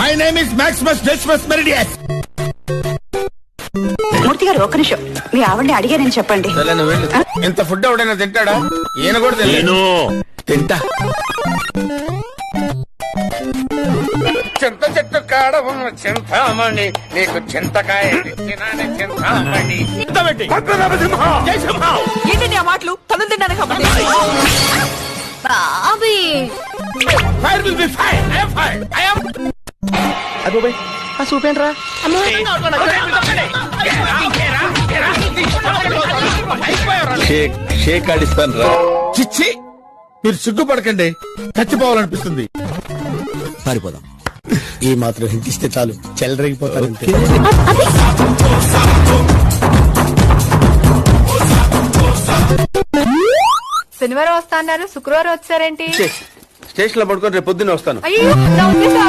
My name is Maximus Decimus Meridius. Murthy గారు ఒక్క నిమిషం, మీ ఆవిడని అడిగానని చెప్పండి. ఇంత ఫుడ్ ఎవడైనా తింటాడా? ఈయన కూడా తినలేను. తింటా. చింత చెట్టు కాడ ఉన్న చింతామణి, నీకు చింతకాయ చింతామణి. ఏంటండి ఆ మాటలు? తను తిన్నాను కాబట్టి చూపేంట్రా షేక్ ఆడిస్తాను రా. చిచ్చి, మీరు సిగ్గుపడకండి, చచ్చిపోవాలనిపిస్తుంది. పారిపోదాం. ఈ మాత్రం హింట్ ఇస్తే చాలు, చెలరేగిపోతారు. శనివారం వస్తా అన్నారు, శుక్రవారం వచ్చారేంటి? స్టేషన్ లో పడుకొని రేపు పొద్దున్నే వస్తాను. అయ్యో, నా ఉద్దేశం